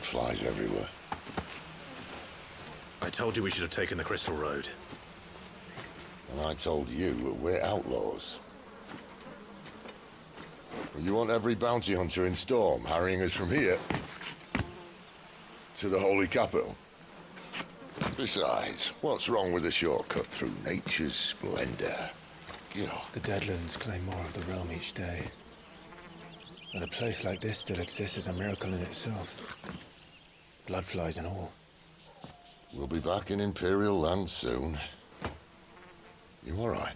blood flies everywhere. I told you we should have taken the Crystal Road. And I told you that we're outlaws. Well, you want every bounty hunter in Storm harrying us from here to the Holy Capital? Besides, what's wrong with a shortcut through nature's splendor? The Deadlands claim more of the realm each day. But a place like this still exists is a miracle in itself. Bloodflies and all. We'll be back in Imperial land soon. You all right?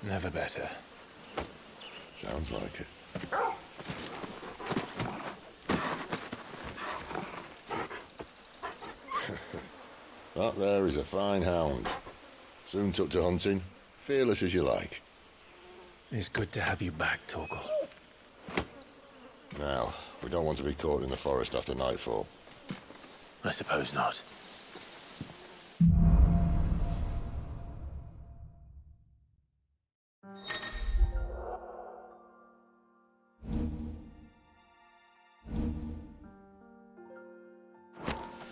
Never better. Sounds like it. That there is a fine hound. Soon took to hunting. Fearless as you like. It's good to have you back, Torgal. Now, we don't want to be caught in the forest after nightfall. I suppose not.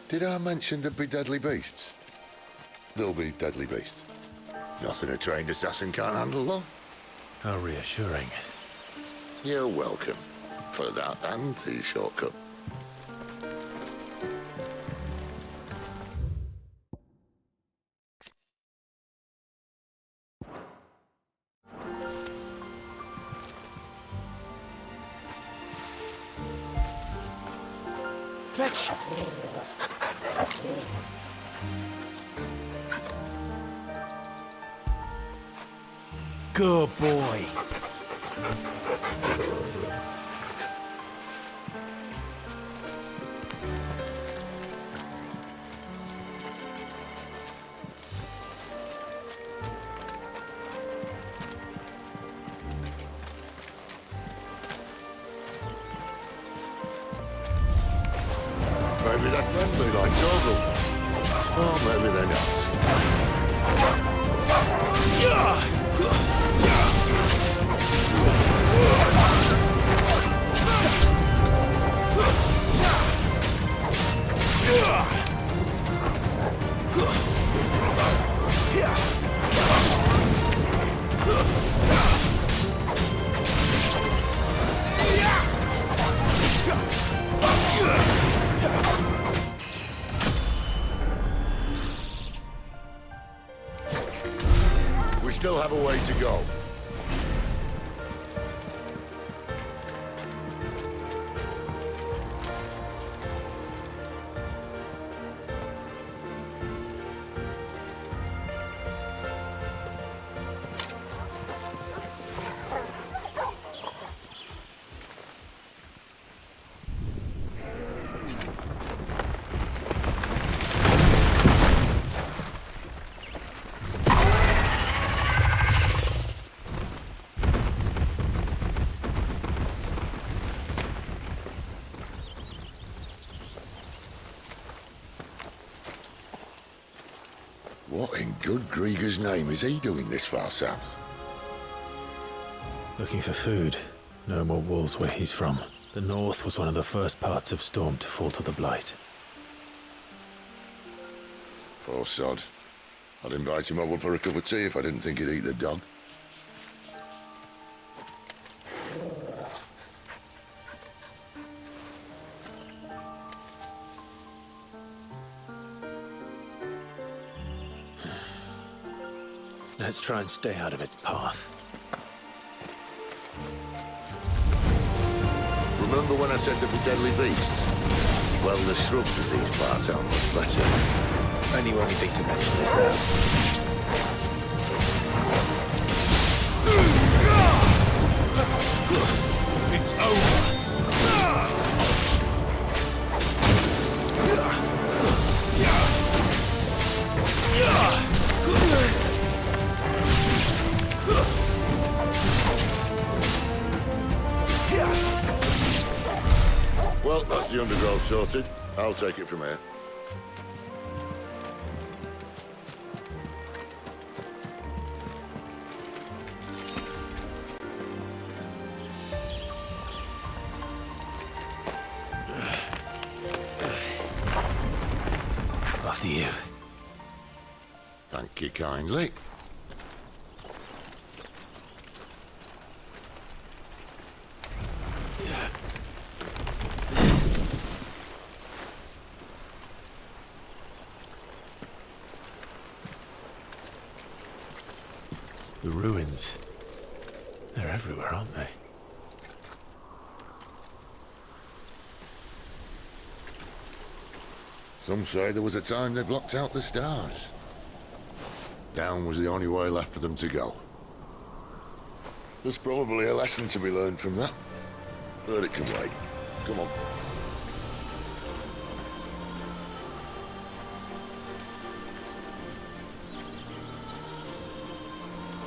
Did I mention there'd be deadly beasts? There'll be deadly beasts. Nothing a trained assassin can't handle, though. How reassuring. You're welcome. For that and the shortcut. Fetch! Good boy. Maybe they're friendly like Torgal. Or maybe they're not. We still have a way to go. What in good Grieger's name is he doing this far south? Looking for food. No more wolves where he's from. The north was one of the first parts of Storm to fall to the Blight. Poor sod. I'd invite him over for a cup of tea if I didn't think he'd eat the dog. Let's try and stay out of its path. Remember when I said there'd be deadly beasts? Well, the shrubs of these parts aren't much better. Only when we think to mention this now. It's over. Well, that's the undergrowth sorted. I'll take it from here. after you. Thank you kindly. The ruins. They're everywhere, aren't they? Some say there was a time they blocked out the stars. Down was the only way left for them to go. There's probably a lesson to be learned from that. But it can wait. Come on.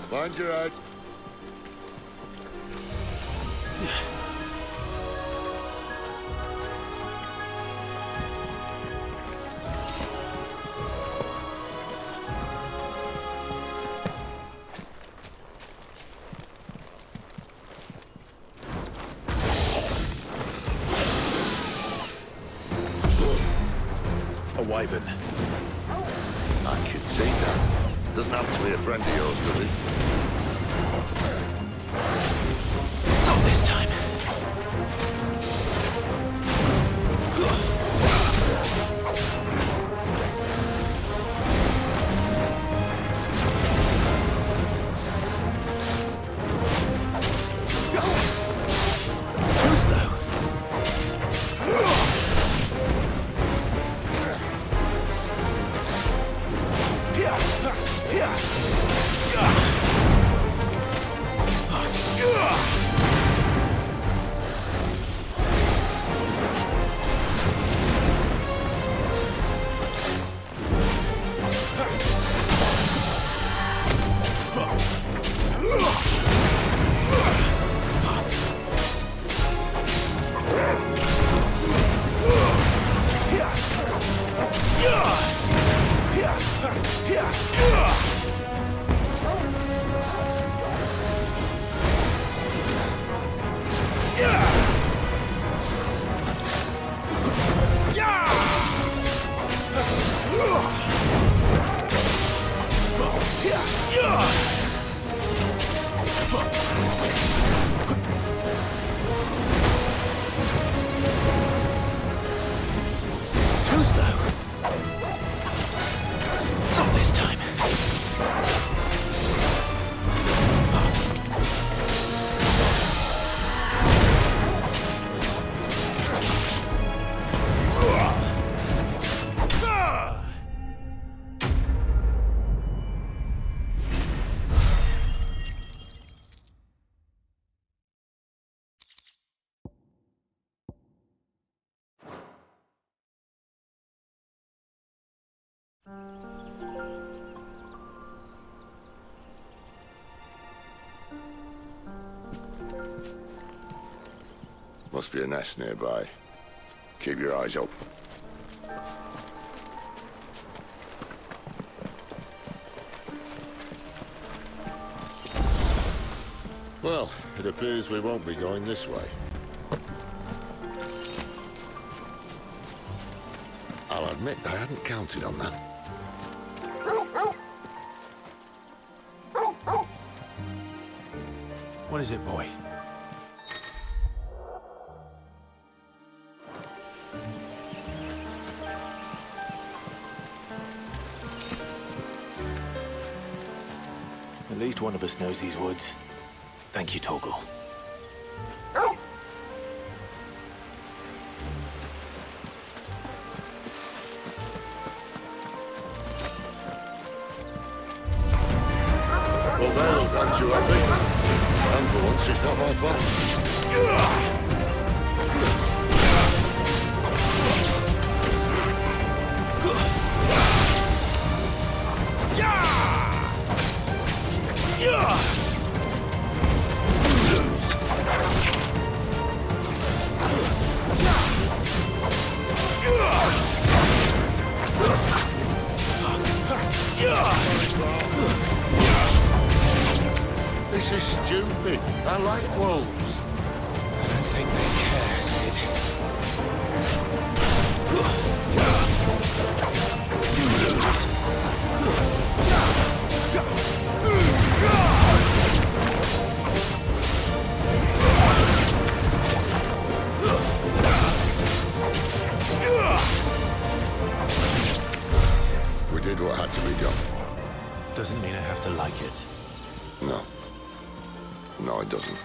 Mind your head. A wyvern. I can see that. Doesn't have to be a friend of yours, does it? Not this time. Too slow. Too slow. Not this time. Must be a nest nearby. Keep your eyes open. Well, it appears we won't be going this way. I'll admit I hadn't counted on that. What is it, boy? At least one of us knows these woods. Thank you, Torgal. Well, they'll grant you happy. And for once, it's not my fault. This is stupid. I like wolves. I don't think they care, Sid. had to be done. Doesn't mean I have to like it. No. No, it doesn't.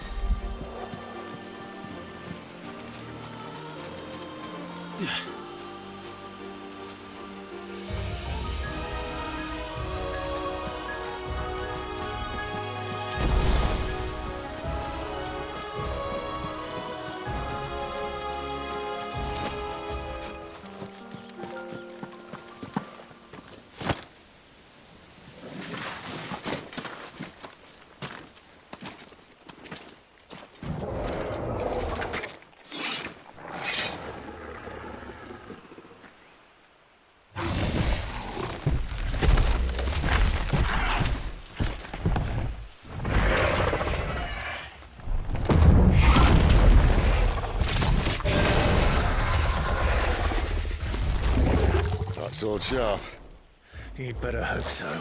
Sword sharp. You'd better hope so.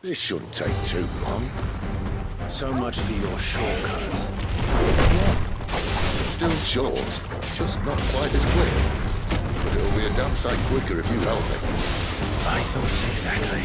This shouldn't take too long. So much for your shortcut. It's still short, just not quite as quick. But it'll be a damn sight quicker if you help me. I thought so exactly.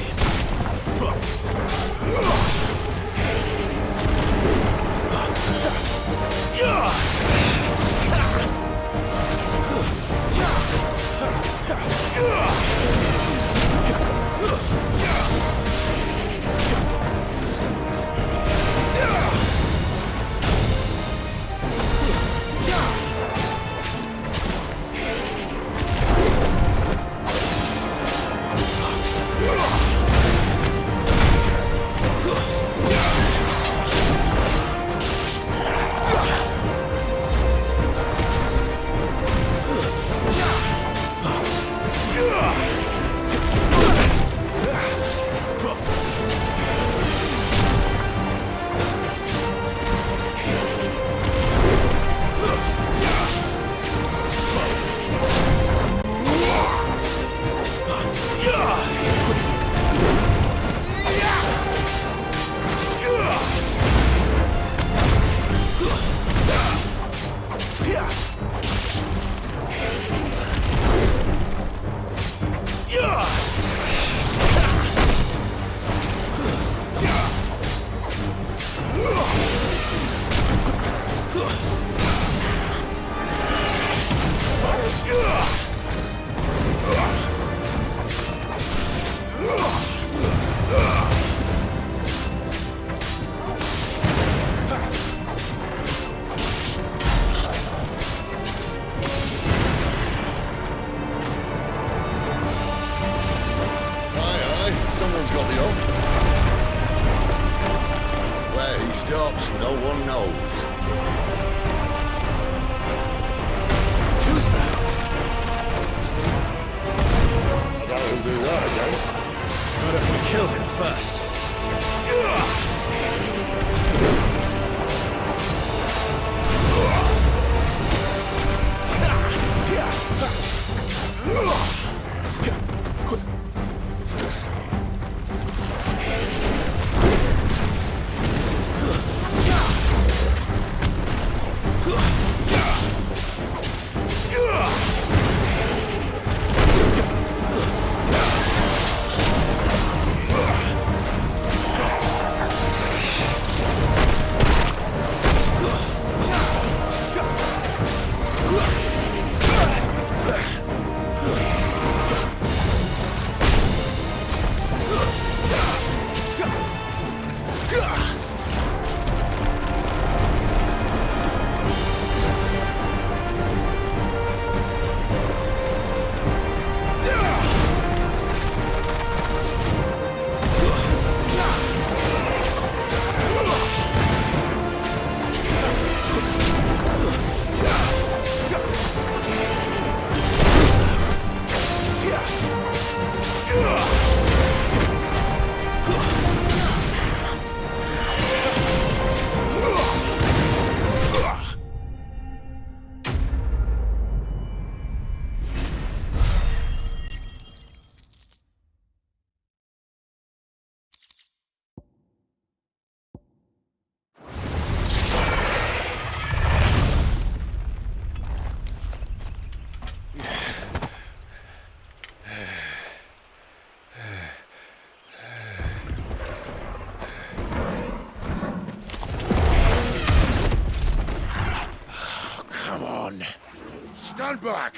Stand back!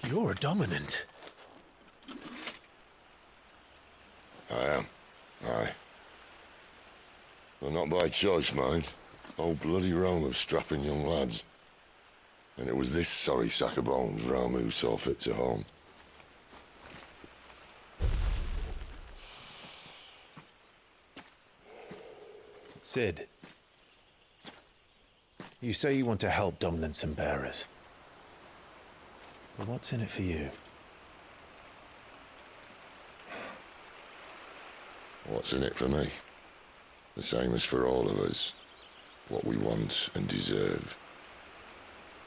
You're dominant. I am. Aye. Well, not by choice, mind. Whole bloody realm of strapping young lads. And it was this sorry sack of bones Rome who saw fit to home. Sid, you say you want to help dominants and bearers. But what's in it for you? What's in it for me? The same as for all of us. What we want and deserve.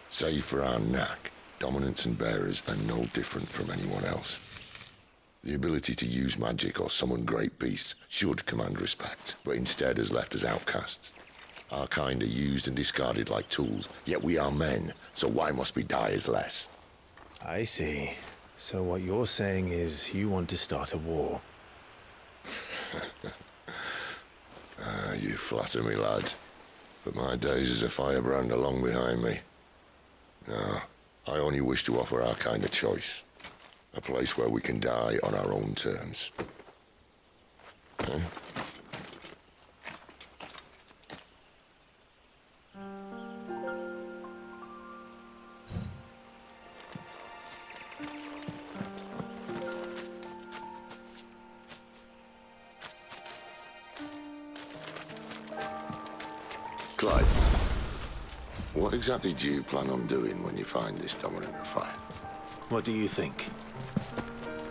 Save for our knack, dominants and bearers are no different from anyone else. The ability to use magic or summon great beasts should command respect, but instead has left us outcasts. Our kind are used and discarded like tools, yet we are men, so why must we die as less? I see. So what you're saying is you want to start a war. You flatter me, lad. But my days as a firebrand are long behind me. No, I only wish to offer our kind a choice. A place where we can die on our own terms. Eh? Clyde, what exactly do you plan on doing when you find this dominant of fire? What do you think?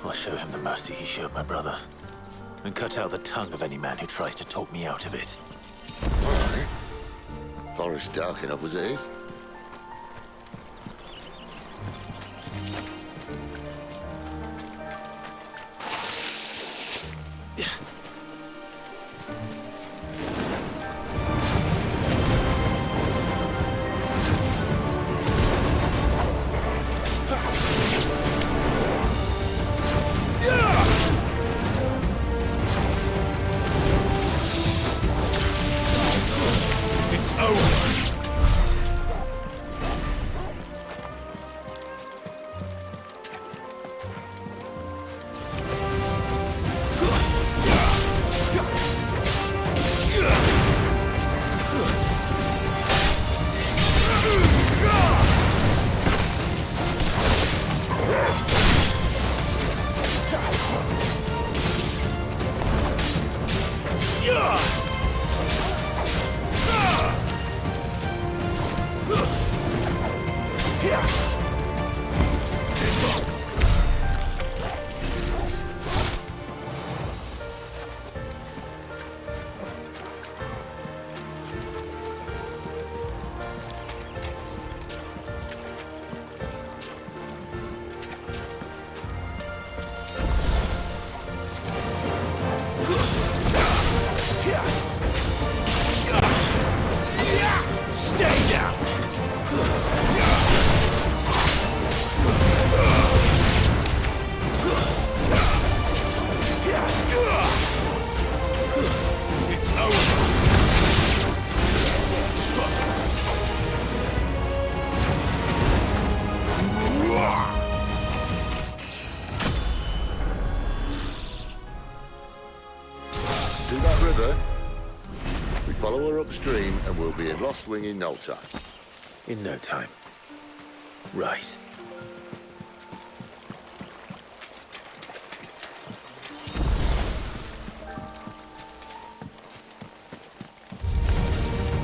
I'll show him the mercy he showed my brother. And cut out the tongue of any man who tries to talk me out of it. All right. Forest dark enough as it is. Upstream, and we'll be in Lostwing in no time. In no time. Right.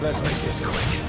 Let's make this quick.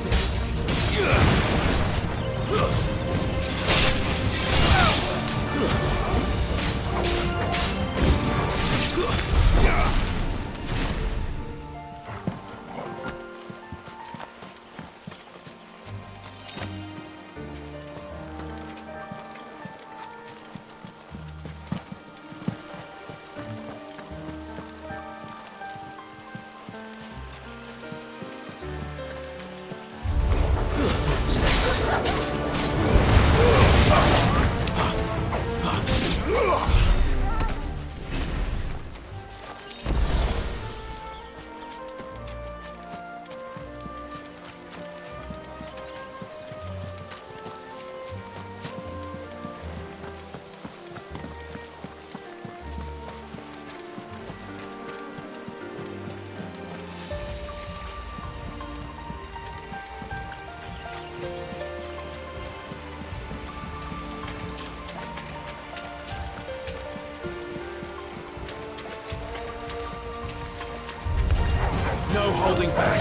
building back.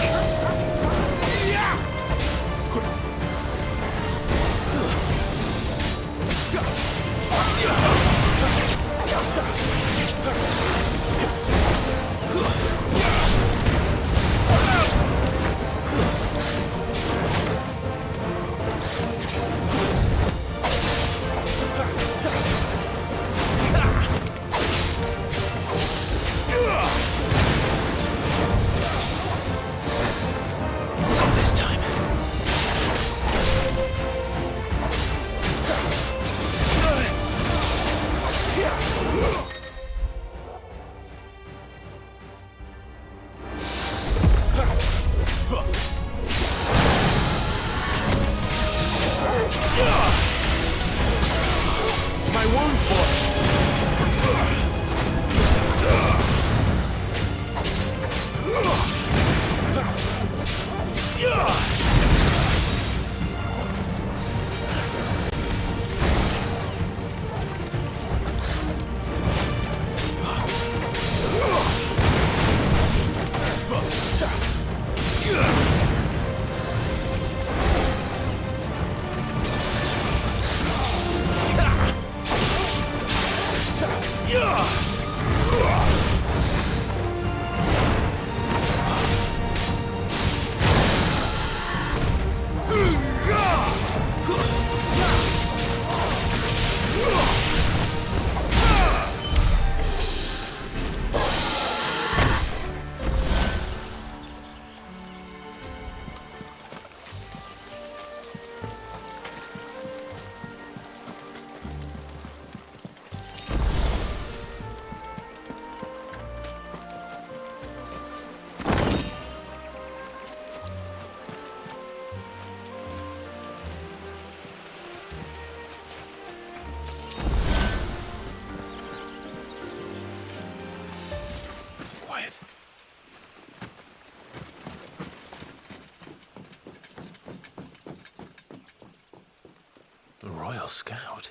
The Royal Scout?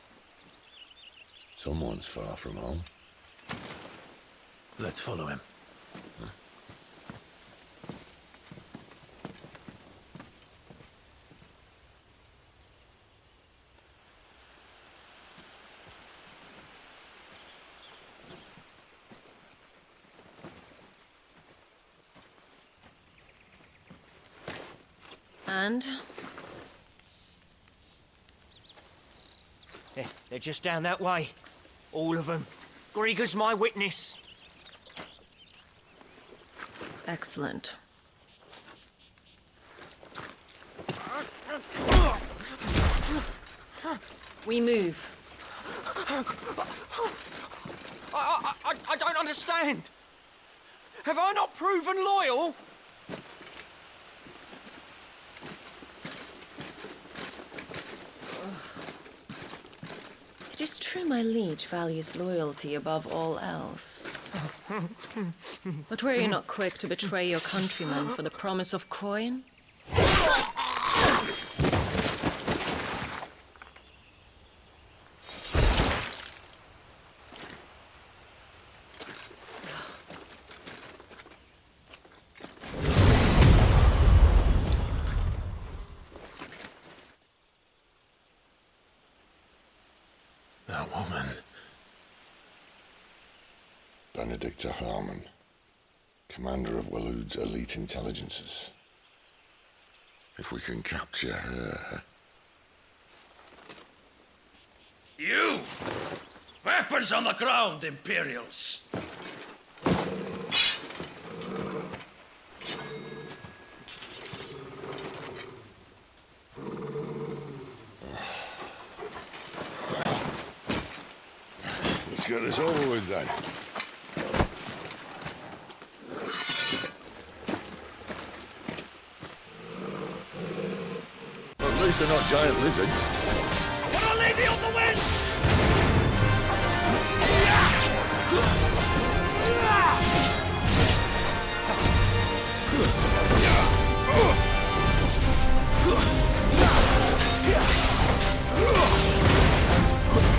Someone's far from home. Let's follow him. Huh? And? They're just down that way. All of them. Grieger's my witness. Excellent. We move. I don't understand. Have I not proven loyal? It is true my liege values loyalty above all else. But were you not quick to betray your countrymen for the promise of coin? That woman. Benedicta Harmon, commander of Waloed's elite intelligences. If we can capture her... You! Weapons on the ground, Imperials! Let's get this over with then. At least they're not giant lizards. Put a lady on the wind!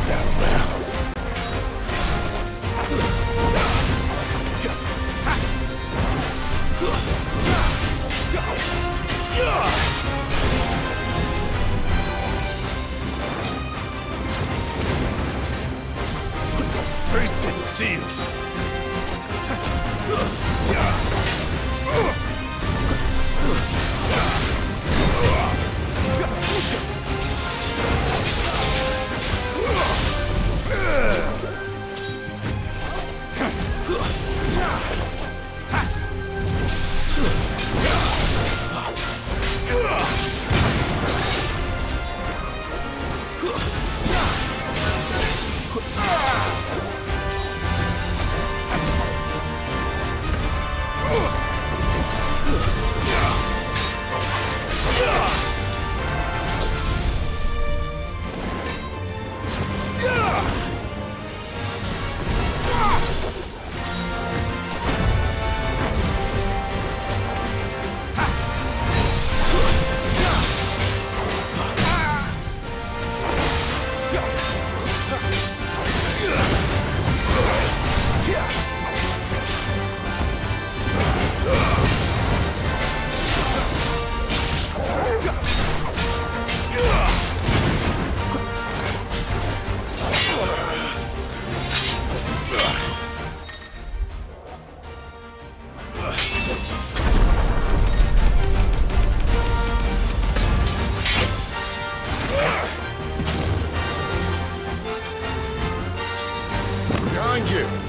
Down there. sealed. Behind you!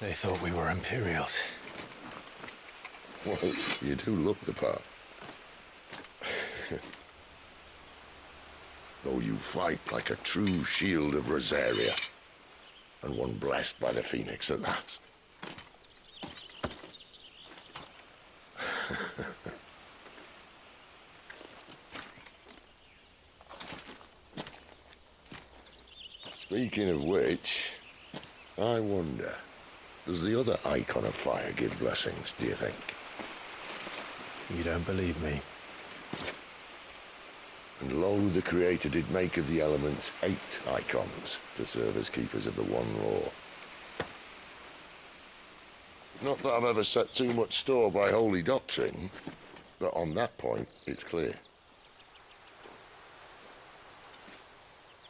They thought we were Imperials. Well, you do look the part. Though you fight like a true shield of Rosaria. And one blessed by the Phoenix at that. Speaking of which, I wonder, does the other icon of fire give blessings, do you think? You don't believe me? And lo, the Creator did make of the elements 8 icons to serve as keepers of the one law. Not that I've ever set too much store by holy doctrine, but on that point, it's clear.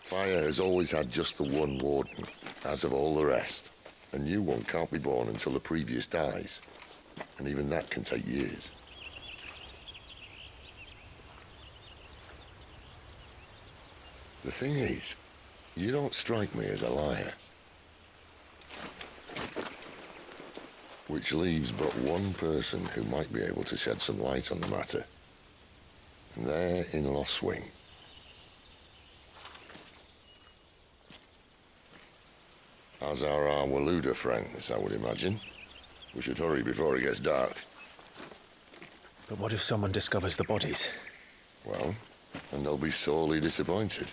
Fire has always had just the one warden, as of all the rest. A new one can't be born until the previous dies, and even that can take years. The thing is, you don't strike me as a liar. Which leaves but one person who might be able to shed some light on the matter. And they're in Lostwing. As are our Waluda friends, I would imagine. We should hurry before it gets dark. But what if someone discovers the bodies? Well, and they'll be sorely disappointed.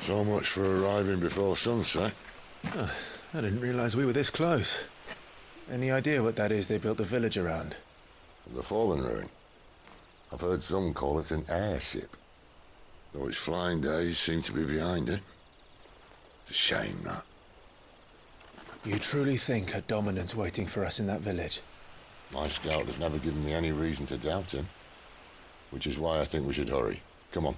So much for arriving before sunset. Oh, I didn't realize we were this close. Any idea what that is they built the village around? The fallen ruin. I've heard some call it an airship. Though its flying days seem to be behind it. It's a shame, that. You truly think a dominant's waiting for us in that village? My scout has never given me any reason to doubt him. Which is why I think we should hurry. Come on.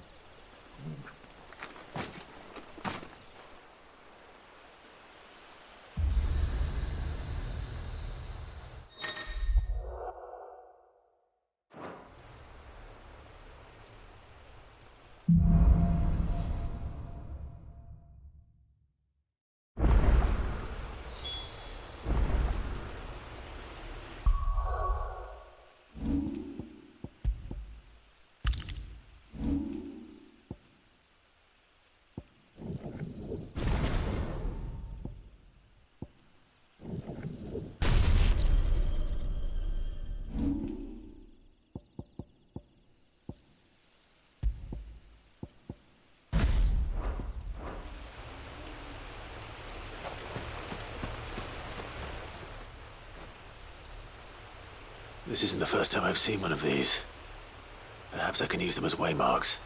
This isn't the first time I've seen one of these. Perhaps I can use them as waymarks.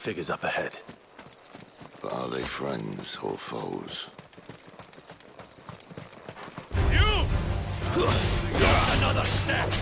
Figures up ahead. But are they friends or foes? You! Another step!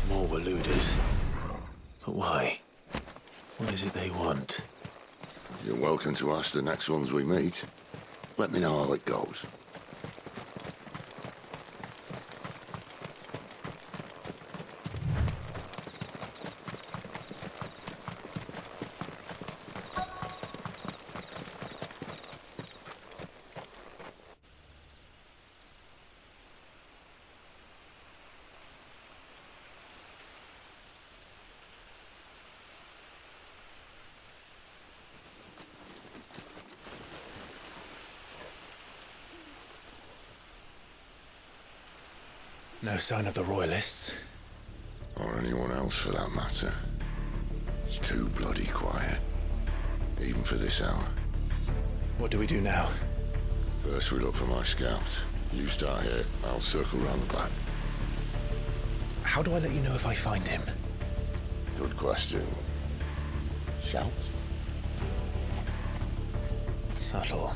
More Waluders. But why? What is it they want? You're welcome to ask the next ones we meet. Let me know how it goes. No sign of the Royalists. Or anyone else for that matter. It's too bloody quiet. Even for this hour. What do we do now? First we look for my scouts. You start here, I'll circle round the back. How do I let you know if I find him? Good question. Shout? Subtle.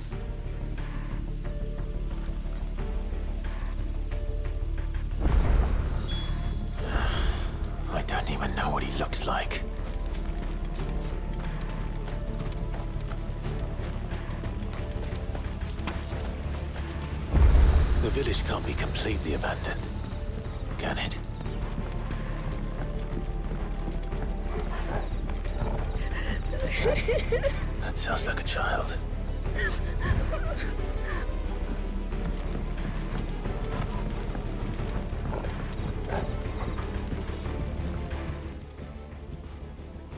I don't even know what he looks like. The village can't be completely abandoned, can it? That sounds like a child.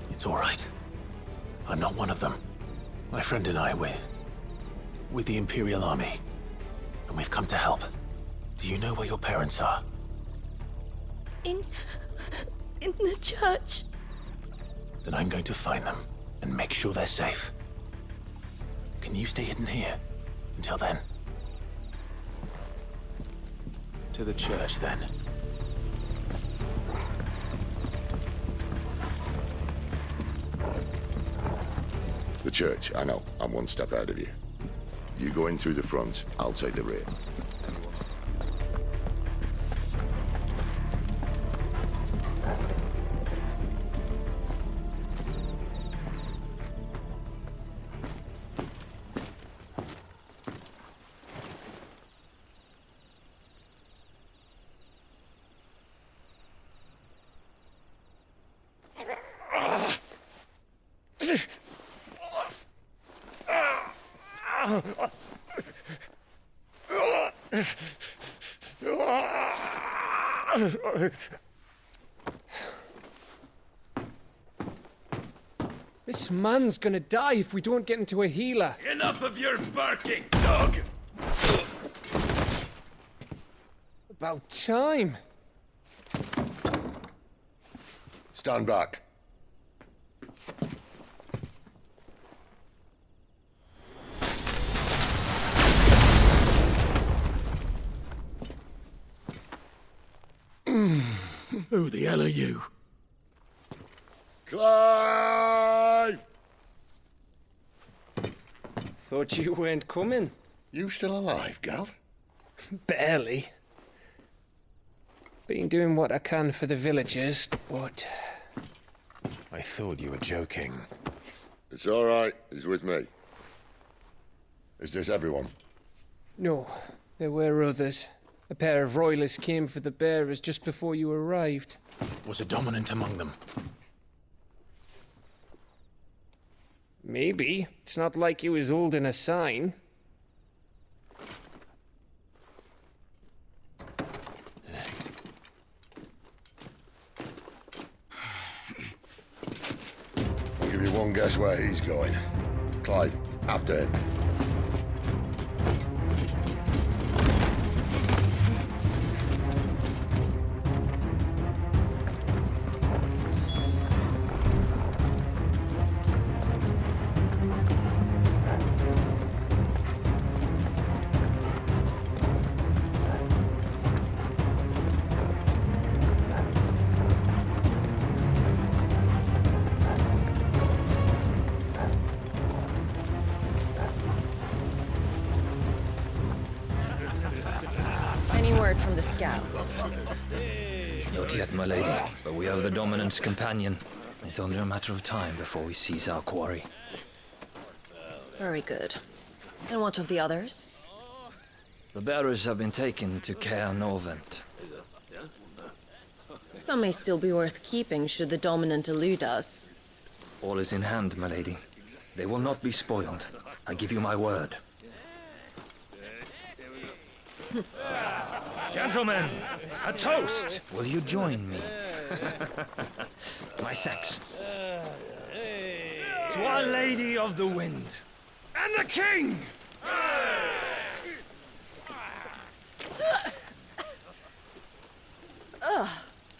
It's all right. I'm not one of them. My friend and I, we're with the Imperial Army. And we've come to help. Do you know where your parents are? In the church. Then I'm going to find them and make sure they're safe. Can you stay hidden here until then? To the church, then. The church, I know. I'm one step ahead of you. You go in through the front, I'll take the rear. This man's gonna die if we don't get into a healer. Enough of your barking, dog! About time. Stand back. Who the hell are you? Clive! Thought you weren't coming. You still alive, Gav? Barely. Been doing what I can for the villagers, but... I thought you were joking. It's all right. He's with me. Is this everyone? No, there were others. A pair of royalists came for the bearers just before you arrived. Was a dominant among them? Maybe. It's not like he was holding a sign. I'll give you one guess where he's going. Clive, after him. heard from the scouts? Not yet, my lady, but we have the Dominant's companion. It's only a matter of time before we seize our quarry. Very good. And what of the others? The bearers have been taken to Caer Norvent. Some may still be worth keeping should the Dominant elude us. All is in hand, my lady. They will not be spoiled. I give you my word. Gentlemen, a toast! Will you join me? My thanks. To Our Lady of the Wind. And the King! Ugh.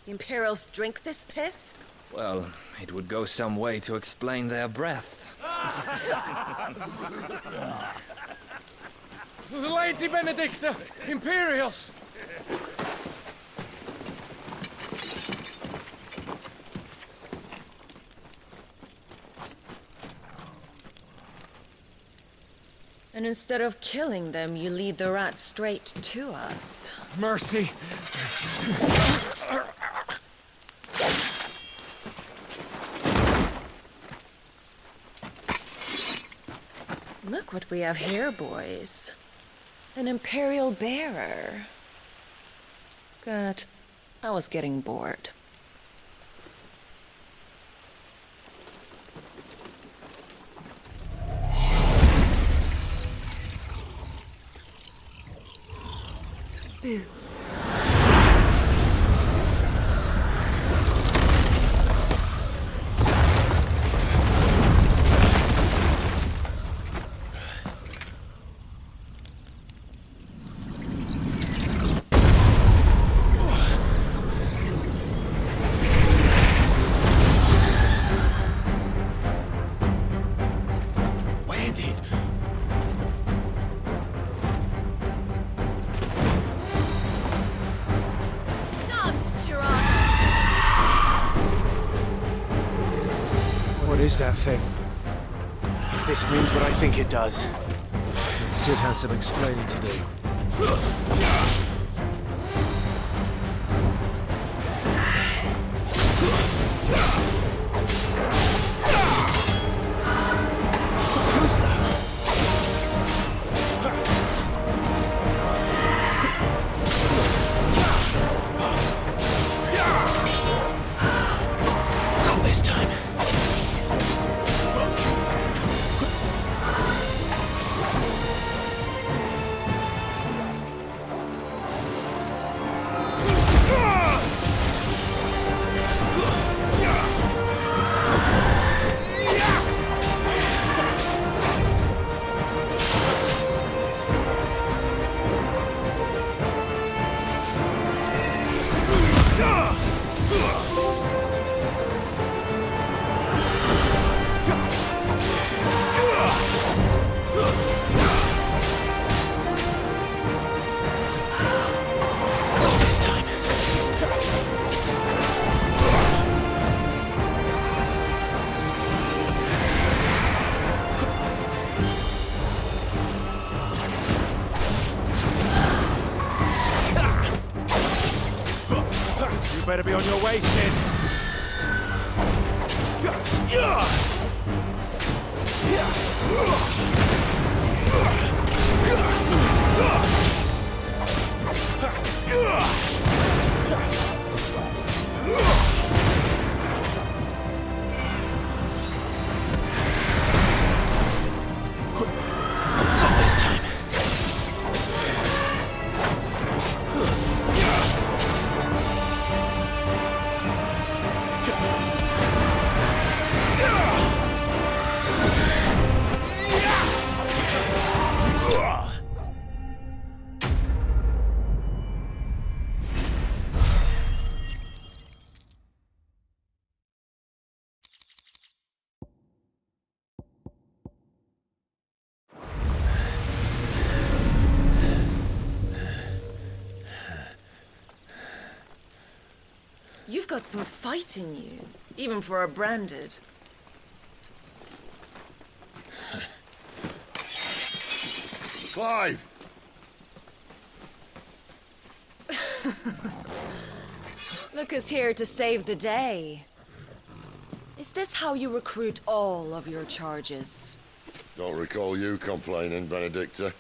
The Imperials drink this piss? Well, it would go some way to explain their breath. Lady Benedicta! Imperials! And instead of killing them, you lead the rats straight to us. Mercy! Look what we have here, boys. An Imperial bearer. Good. I was getting bored. Boo. What is that thing? If this means what I think it does, then Sid has some explaining to do. Better be on your way, Sid. You've got some fight in you, even for a branded. Clive! Look who's here to save the day. Is this how you recruit all of your charges? Don't recall you complaining, Benedicta.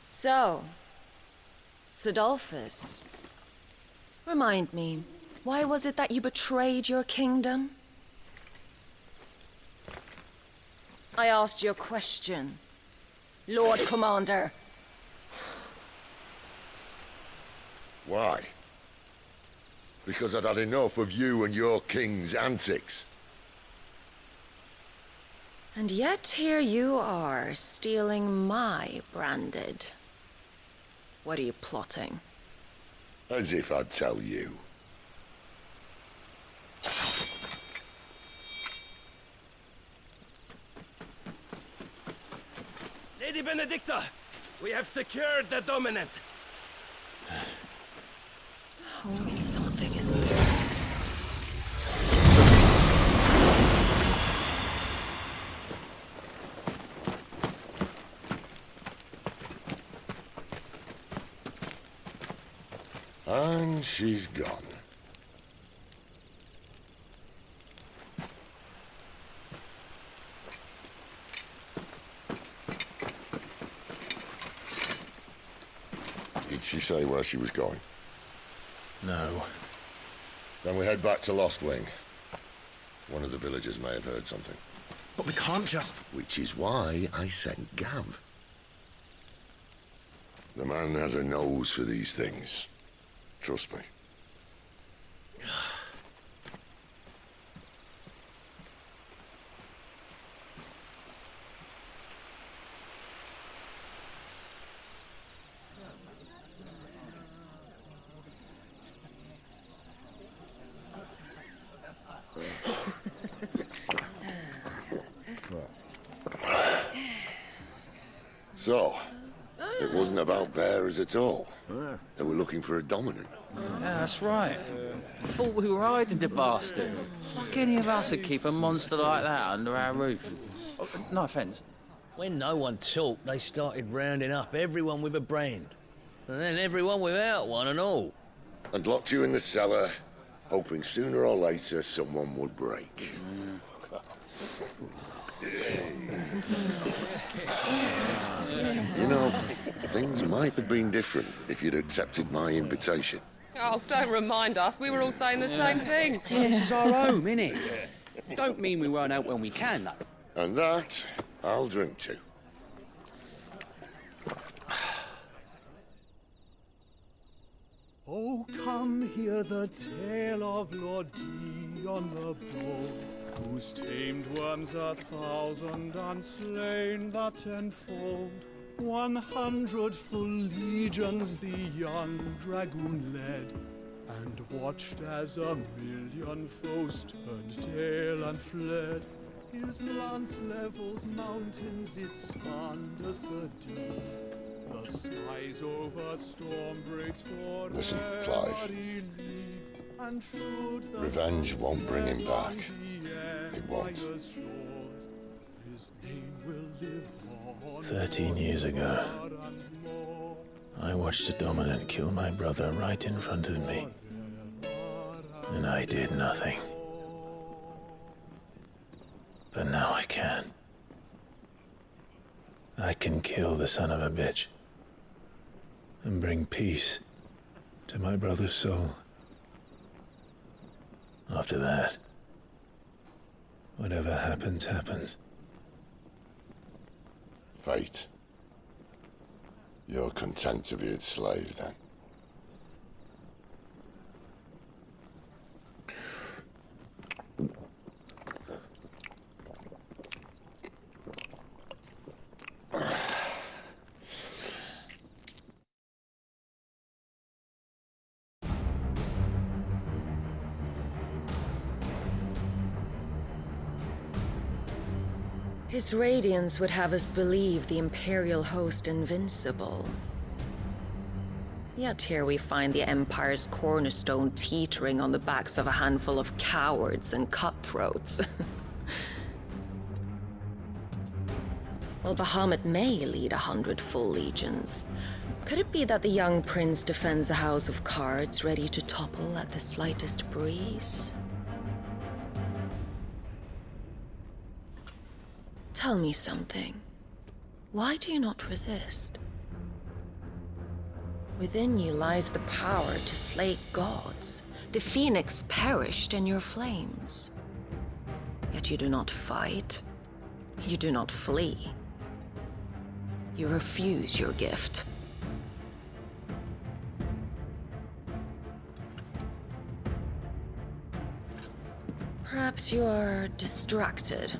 So, Sidolphus, remind me, why was it that you betrayed your kingdom? I asked you a question, Lord Commander. Why? Because I'd had enough of you and your king's antics. And yet here you are, stealing my branded. What are you plotting? As if I'd tell you. Lady Benedicta, we have secured the dominant. Oh, something isn't there. And she's gone. Did she say where she was going? No. Then we head back to Lostwing. One of the villagers may have heard something. But we can't just... Which is why I sent Gav. The man has a nose for these things. Trust me. So, it wasn't about bears at all. They were looking for a dominant. Yeah, that's right. Thought we were hiding the bastard. Like any of us would keep a monster like that under our roof. Oh, no offence. When no one talked, they started rounding up everyone with a brand. And then everyone without one and all. And locked you in the cellar, hoping sooner or later someone would break. You know, things might have been different if you'd accepted my invitation. Oh, don't remind us. We were all saying the same thing. This is our home, innit? Don't mean we won't out when we can, though. And that, I'll drink to. Oh, come hear the tale of Lord D on the bold, whose tamed worms 1,000 and slain the tenfold. 100 full legions the young dragoon led, and watched as 1,000,000 foes turned tail and fled. His lance levels mountains, it spanned as the deep. The skies over storm breaks for Listen, Clive. Revenge won't bring him back. It won't. 13 years ago, I watched a dominant kill my brother right in front of me. And I did nothing. But now I can. I can kill the son of a bitch. And bring peace to my brother's soul. After that, whatever happens, happens. Fate. You're content to be its slave, then? His radiance would have us believe the Imperial host invincible. Yet here we find the Empire's cornerstone teetering on the backs of a handful of cowards and cutthroats. Well, Bahamut may lead 100 full legions. Could it be that the young prince defends a house of cards ready to topple at the slightest breeze? Tell me something. Why do you not resist? Within you lies the power to slay gods. The phoenix perished in your flames. Yet you do not fight. You do not flee. You refuse your gift. Perhaps you are distracted.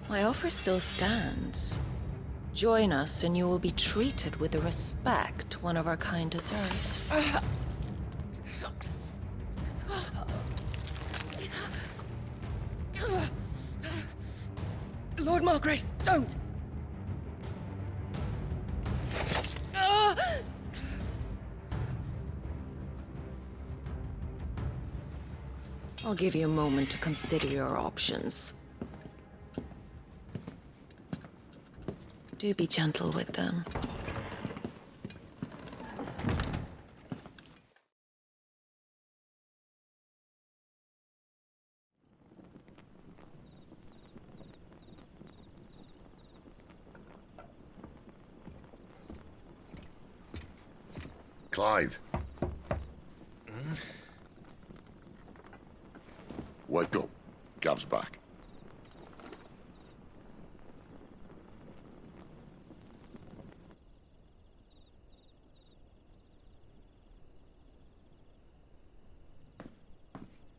My offer still stands. Join us and you will be treated with the respect one of our kind deserves. Lord Margrace, don't! I'll give you a moment to consider your options. Do be gentle with them. Clive. Wake up. Gav's back.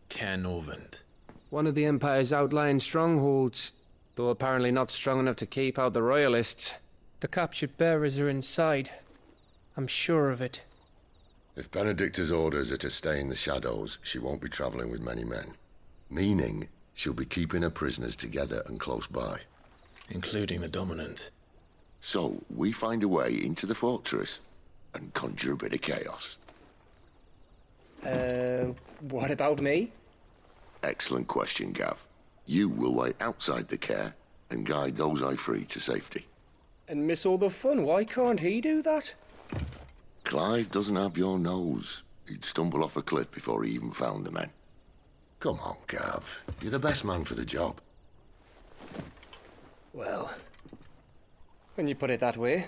Caer Norvent. One of the Empire's outlying strongholds, though apparently not strong enough to keep out the Royalists. The captured bearers are inside. I'm sure of it. If Benedicta's orders are to stay in the shadows, she won't be traveling with many men. Meaning, she'll be keeping her prisoners together and close by. Including the Dominant. So, we find a way into the fortress and conjure a bit of chaos. What about me? Excellent question, Gav. You will wait outside the Caer and guide those I free to safety. And miss all the fun. Why can't he do that? Clive doesn't have your nose. He'd stumble off a cliff before he even found the men. Come on, Gav. You're the best man for the job. Well, when you put it that way.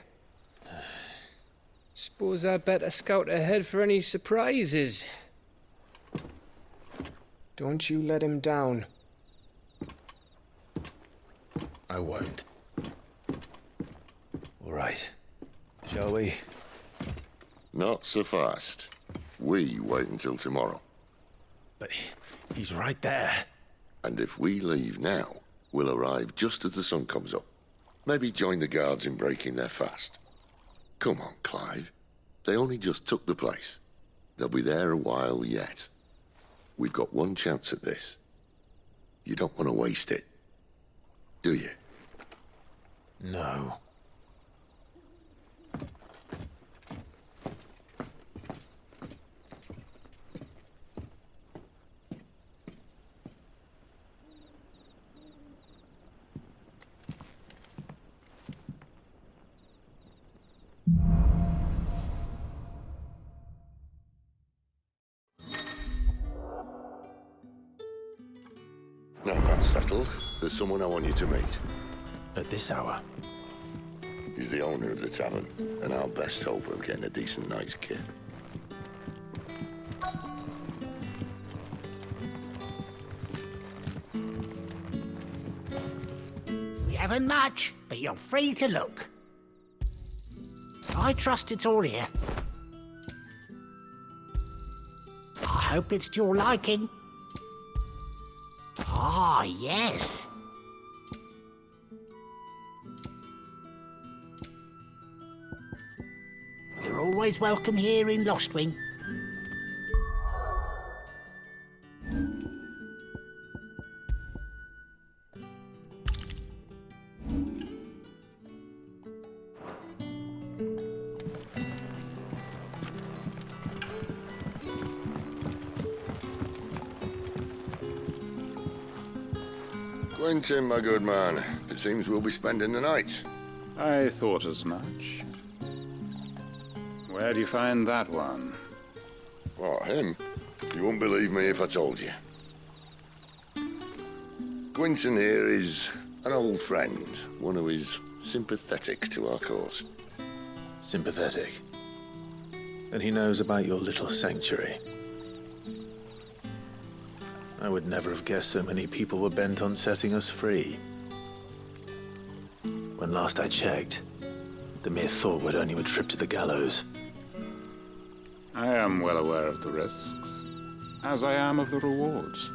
Suppose I'd better scout ahead for any surprises. Don't you let him down. I won't. All right. Shall we? Not so fast. We wait until tomorrow. But he's right there. And if we leave now, we'll arrive just as the sun comes up. Maybe join the guards in breaking their fast. Come on, Clive. They only just took the place. They'll be there a while yet. We've got one chance at this. You don't want to waste it, do you? No. Now that's settled. There's someone I want you to meet. At this hour? He's the owner of the tavern, and our best hope of getting a decent night's kip. We haven't much, but you're free to look. I trust it's all here. I hope it's to your liking. Ah, yes. You're always welcome here in Lostwing. Quinten, my good man. It seems we'll be spending the night. I thought as much. Where do you find that one? What, him? You wouldn't believe me if I told you. Quinten here is an old friend, one who is sympathetic to our cause. Sympathetic? And he knows about your little sanctuary. I would never have guessed so many people were bent on setting us free. When last I checked, the mere thought would earn you a trip to the gallows. I am well aware of the risks, as I am of the rewards.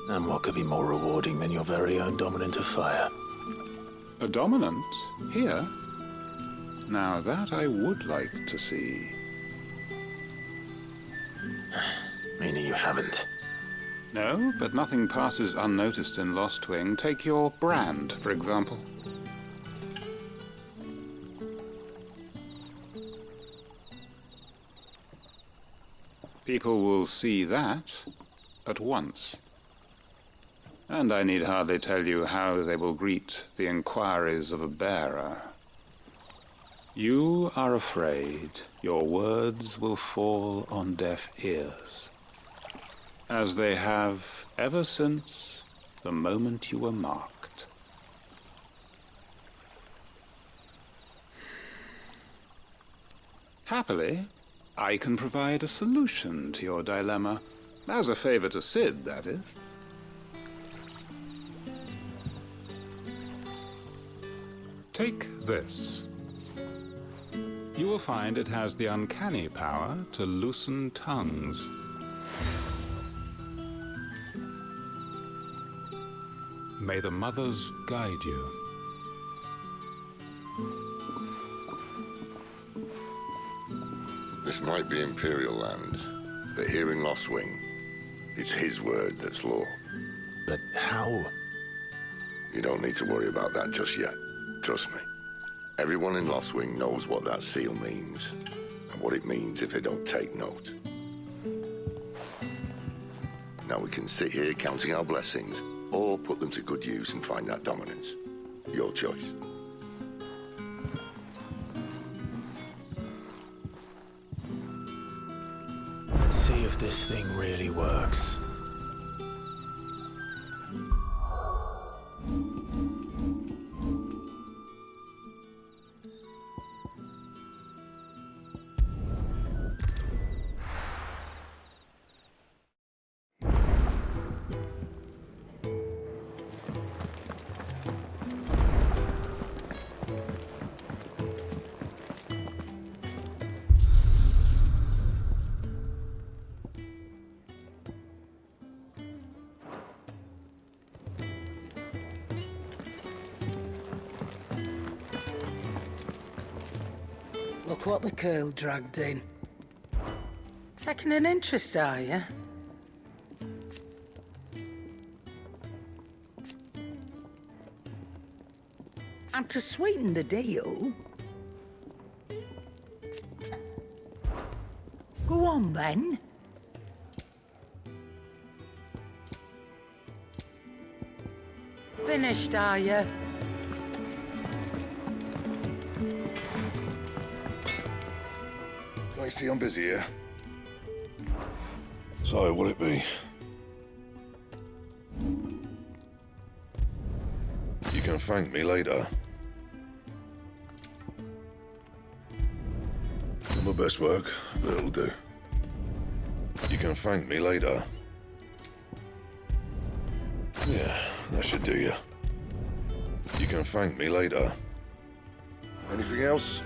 And what could be more rewarding than your very own dominant of fire? A dominant? Here? Now that I would like to see. Meaning you haven't? No, but nothing passes unnoticed in Lostwing. Take your brand, for example. People will see that at once. And I need hardly tell you how they will greet the inquiries of a bearer. You are afraid your words will fall on deaf ears, as they have ever since the moment you were marked. Happily, I can provide a solution to your dilemma, as a favor to Sid, that is. Take this. You will find it has the uncanny power to loosen tongues. May the mothers guide you. This might be Imperial land, but here in Lostwing, it's his word that's law. But how? You don't need to worry about that just yet. Trust me. Everyone in Lostwing knows what that seal means, and what it means if they don't take note. Now we can sit here counting our blessings, or put them to good use and find that dominance. Your choice. Let's see if this thing really works. Look what the girl dragged in. Taking an interest, are you? And to sweeten the deal... Go on, then. Finished, are you? I see I'm busy here. So, what'll it be? You can thank me later. Not my best work, but it'll do. You can thank me later. Yeah, that should do you. You can thank me later. Anything else?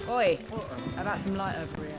Oi, how about some light over here?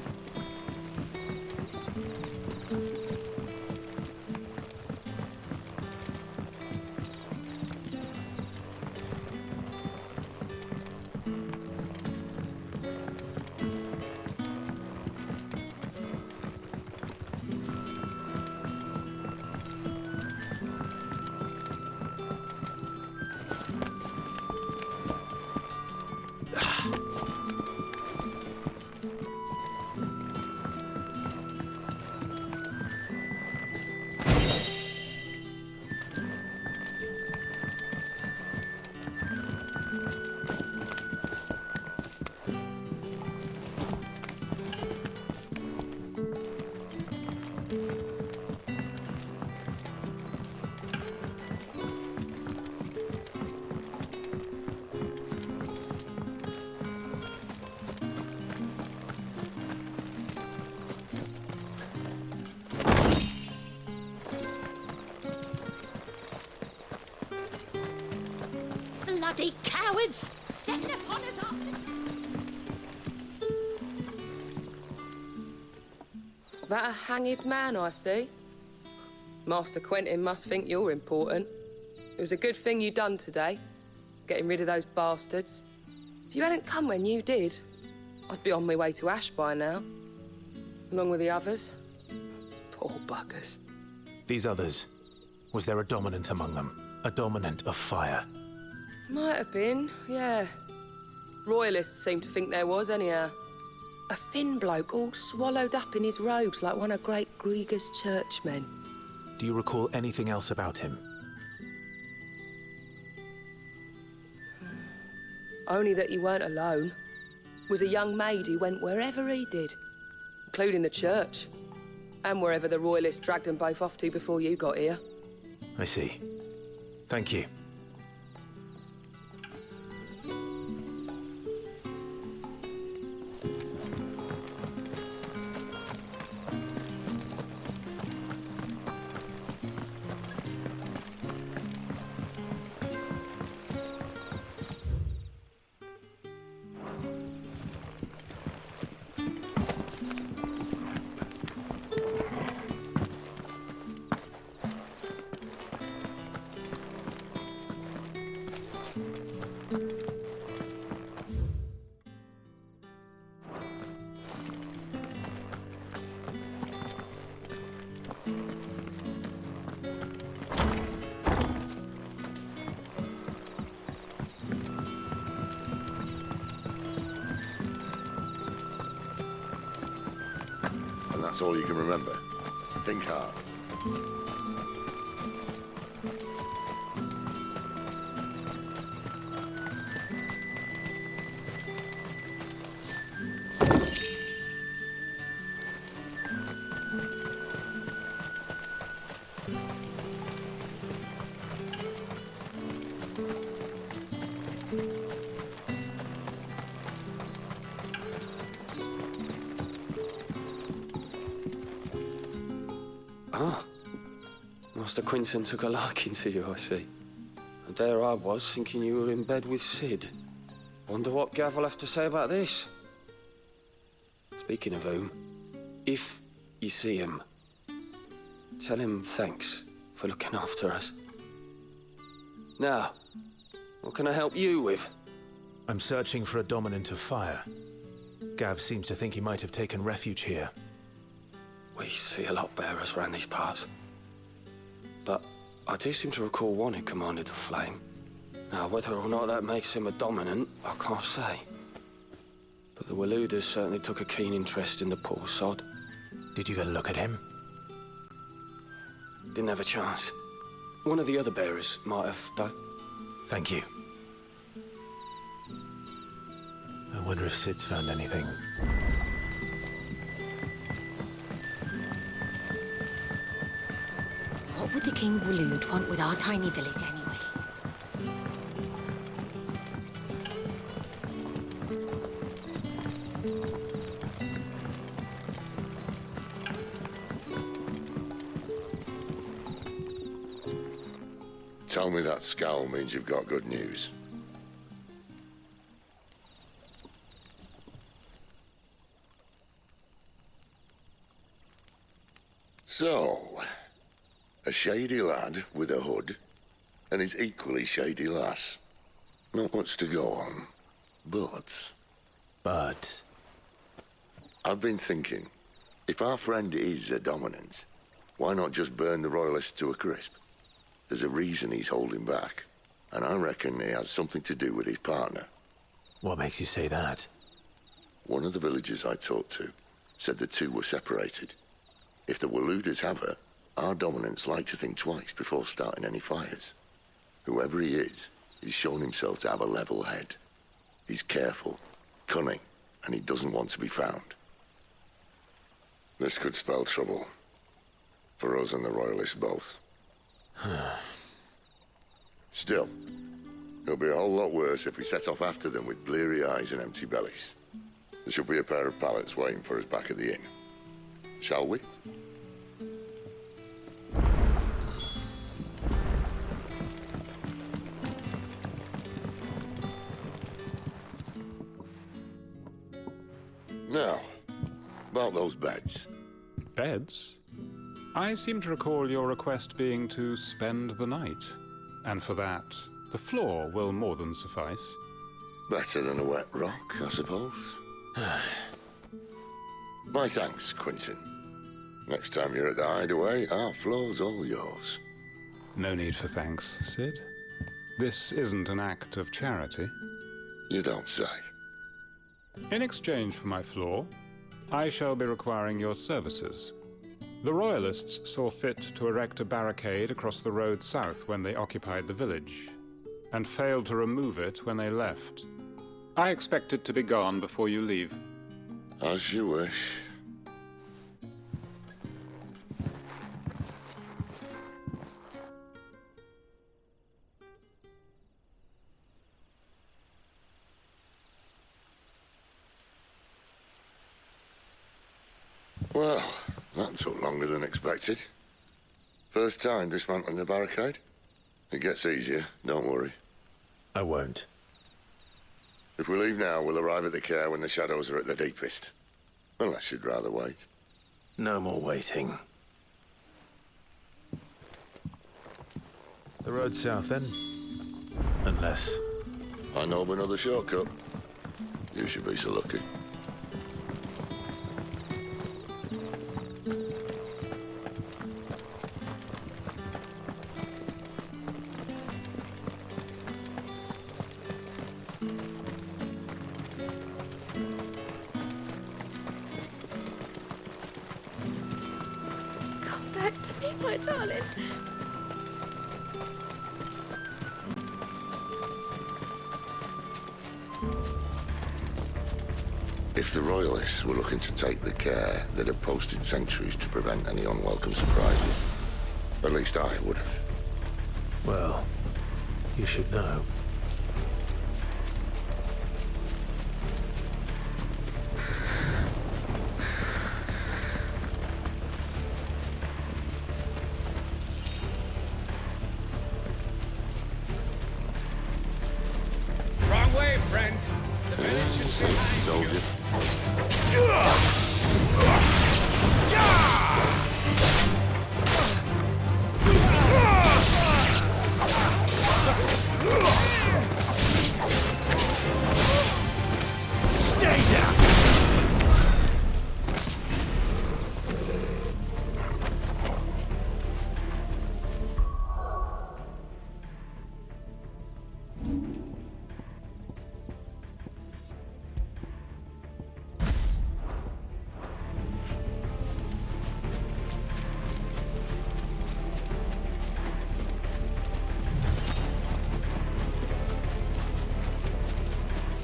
Bloody cowards! Setting upon us after... That a hanged man I see? Master Quinten must think you're important. It was a good thing you done today, getting rid of those bastards. If you hadn't come when you did, I'd be on my way to Ash by now, along with the others. Poor buggers. These others, was there a dominant among them? A dominant of fire? Might have been, yeah. Royalists seem to think there was, anyhow. A thin bloke all swallowed up in his robes like one of Great Grieger's churchmen. Do you recall anything else about him? Only that he weren't alone. Was a young maid who went wherever he did, including the church, and wherever the Royalists dragged them both off to before you got here. I see. Thank you. That's all you can remember. Think hard. Ah, Master Quinten took a liking to you, I see. And there I was, thinking you were in bed with Sid. Wonder what Gav will have to say about this. Speaking of whom, if you see him, tell him thanks for looking after us. Now, what can I help you with? I'm searching for a dominant of fire. Gav seems to think he might have taken refuge here. We see a lot bearers around these parts. But I do seem to recall one who commanded the flame. Now, whether or not that makes him a dominant, I can't say. But the Waluders certainly took a keen interest in the poor sod. Did you get a look at him? Didn't have a chance. One of the other bearers might have, though. Thank you. I wonder if Sid's found anything. What would the King Walud want with our tiny village anyway? Tell me that scowl means you've got good news. So, a shady lad with a hood, and his equally shady lass. Not much to go on, but... I've been thinking, if our friend is a dominant, why not just burn the Royalists to a crisp? There's a reason he's holding back, and I reckon he has something to do with his partner. What makes you say that? One of the villagers I talked to said the two were separated. If the Waluders have her, our dominants like to think twice before starting any fires. Whoever he is, he's shown himself to have a level head. He's careful, cunning, and he doesn't want to be found. This could spell trouble. For us and the Royalists both. Still, it'll be a whole lot worse if we set off after them with bleary eyes and empty bellies. There should be a pair of pallets waiting for us back at the inn. Shall we? Now, about those beds. Beds? I seem to recall your request being to spend the night. And for that, the floor will more than suffice. Better than a wet rock, I suppose. My thanks, Quinten. Next time you're at the hideaway, our floor's all yours. No need for thanks, Sid. This isn't an act of charity. You don't say. In exchange for my floor, I shall be requiring your services. The Royalists saw fit to erect a barricade across the road south when they occupied the village, and failed to remove it when they left. I expect it to be gone before you leave. As you wish. Well, that took longer than expected. First time dismantling the barricade? It gets easier, don't worry. I won't. If we leave now, we'll arrive at the Caer when the shadows are at their deepest. Unless you'd rather wait. No more waiting. The road south, then? Unless... I know of another shortcut. You should be so lucky. My darling. If the Royalists were looking to take the Caer, they'd have posted sentries to prevent any unwelcome surprises. At least I would have. Well, you should know.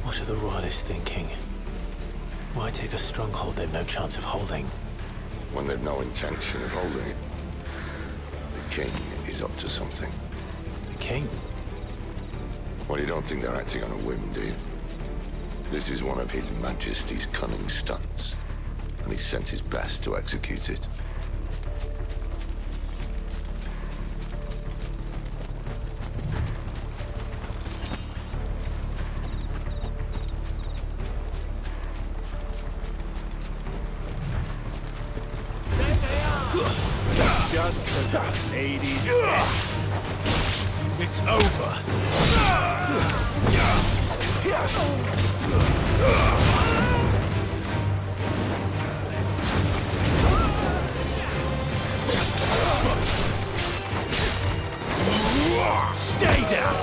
What are the Royalists thinking? Why take a stronghold they've no chance of holding? When they've no intention of holding it. The king is up to something. The king? Well, you don't think they're acting on a whim, do you? This is one of His Majesty's cunning stunts, and he's sent his best to execute it. Just as the lady said. It's over. Stay down.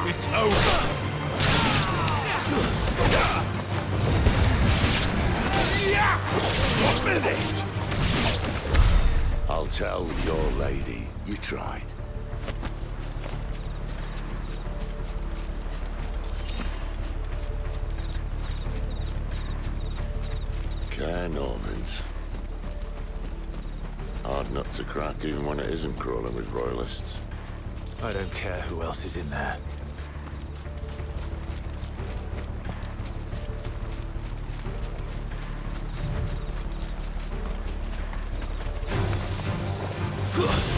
It's over. Finished. I'll tell your lady you tried. Caer Norvent. Hard nut to crack even when it isn't crawling with royalists. I don't care who else is in there. Ugh!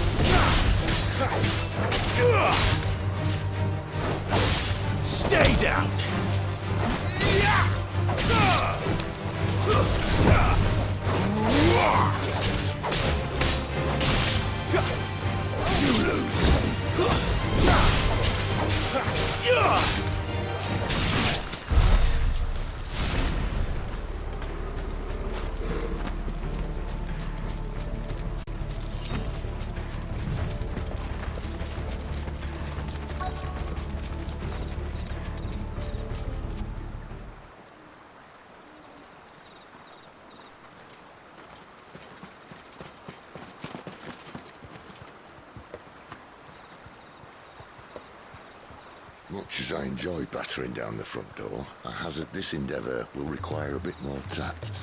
Much as I enjoy battering down the front door, I hazard this endeavour will require a bit more tact.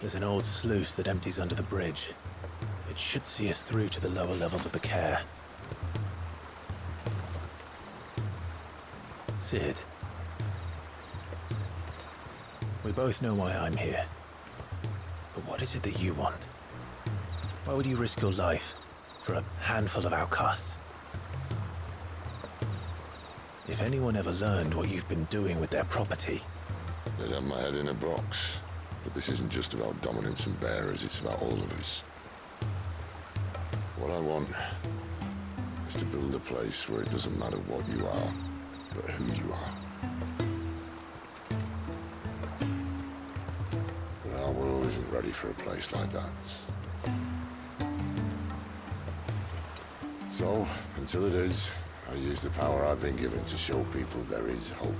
There's an old sluice that empties under the bridge. It should see us through to the lower levels of the Caer. Sid. We both know why I'm here. But what is it that you want? Why would you risk your life for a handful of outcasts? If anyone ever learned what you've been doing with their property... They'd have my head in a box. But this isn't just about dominance and bearers, it's about all of us. What I want is to build a place where it doesn't matter what you are, but who you are. But our world isn't ready for a place like that. So, until it is, I use the power I've been given to show people there is hope.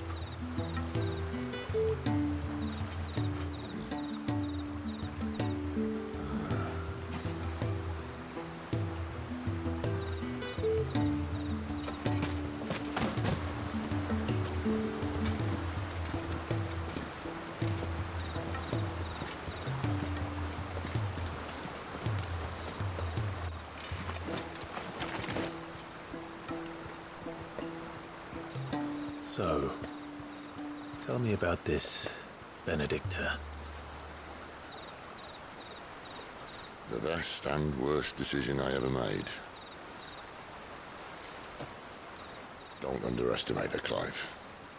So, tell me about this Benedicta. The best and worst decision I ever made. Don't underestimate her, Clive.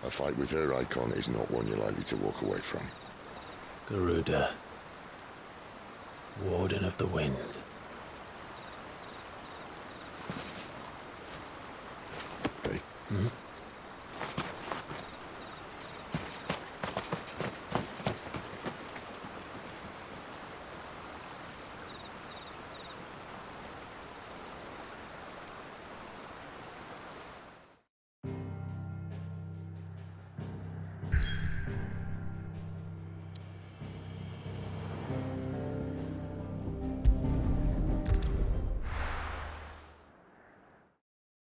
A fight with her icon is not one you're likely to walk away from. Garuda. Warden of the Wind. Hey. Hmm?